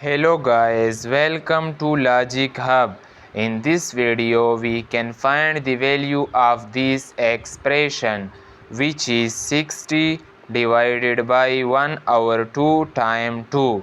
Hello guys, welcome to Logic Hub. In this video we can find the value of this expression, which is 60 divided by 1 over 2 times 2.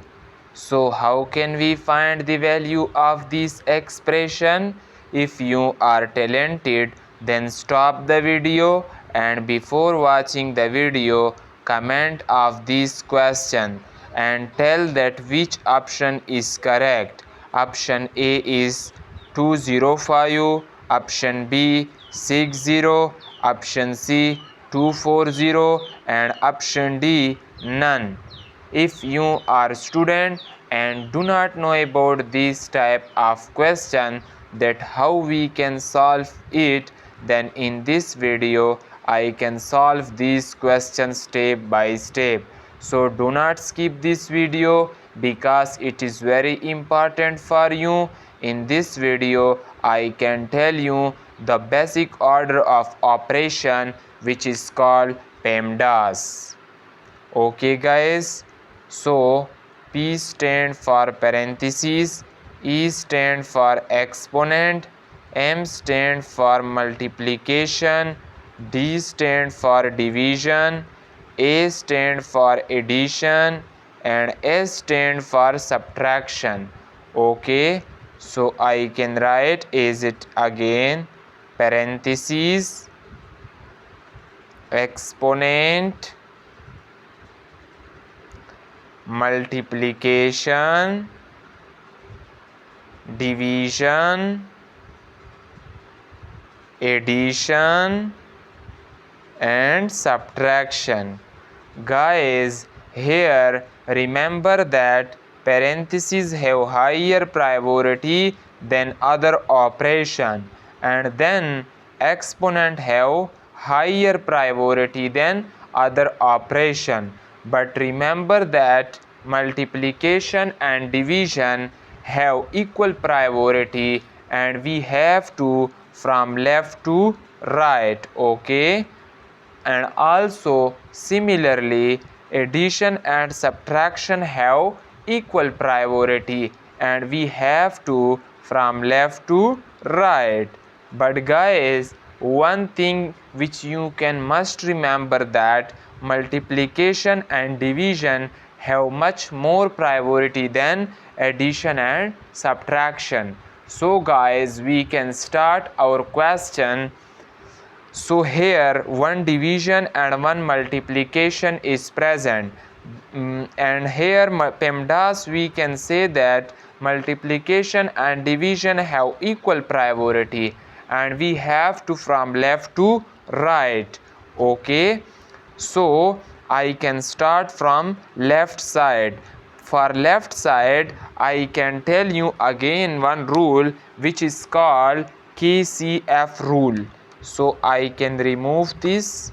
So how can we find the value of this expression? If you are talented, then stop the video and before watching the video comment of this question and tell that which option is correct. Option A is 205, option B 60, option C 240 and option D none. If you are a student and do not know about this type of question that how we can solve it, then in this video I can solve these questions step by step. So do not skip this video because it is very important for you. In this video I can tell you the basic order of operation, which is called PEMDAS. Okay guys, so P stand for parentheses, E stand for exponent, M stand for multiplication, D stand for division, A stand for addition and S stand for subtraction. Okay, so I can write is it again parentheses, exponent, multiplication, division, addition and subtraction. Guys, here remember that parentheses have higher priority than other operation, and then exponent have higher priority than other operation. But remember that multiplication and division have equal priority and we have to from left to right. Okay, and also similarly addition and subtraction have equal priority and we have to from left to right. But guys, one thing which you can must remember that multiplication and division have much more priority than addition and subtraction. So guys, we can start our question. So here one division and one multiplication is present, and here PEMDAS we can say that multiplication and division have equal priority and we have to from left to right. Okay, so I can start from left side. For left side I can tell you again one rule which is called KCF rule. So I can remove this.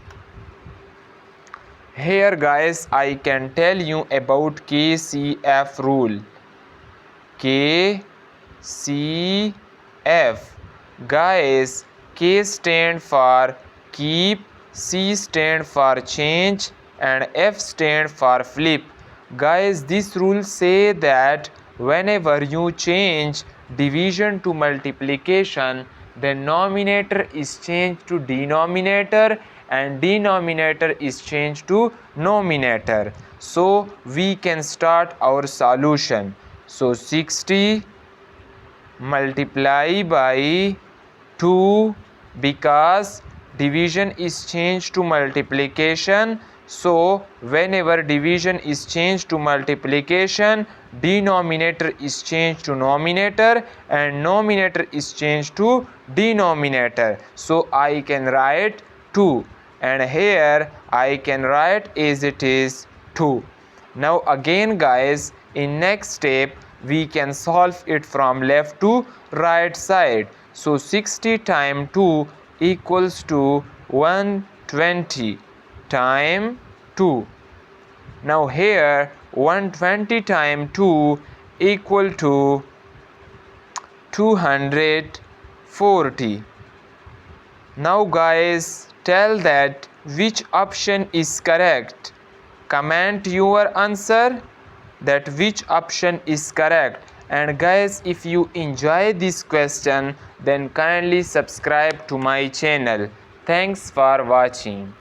Here guys, I can tell you about KCF rule. KCF. Guys, K stand for keep, C stand for change and F stand for flip. Guys, this rule say that whenever you change division to multiplication, the numerator is changed to denominator and denominator is changed to numerator. So we can start our solution. So 60 multiply by 2, because division is changed to multiplication. So whenever division is changed to multiplication, denominator is changed to numerator and numerator is changed to denominator. So I can write 2 and here I can write as it is 2. Now again guys, in next step we can solve it from left to right side. So 60 times 2 equals to 120 times 2. Now here 120 times 2 equal to 240. Now guys, tell that which option is correct. Comment your answer. that which option is correct. And guys, if you enjoy this question, then kindly subscribe to my channel. Thanks for watching.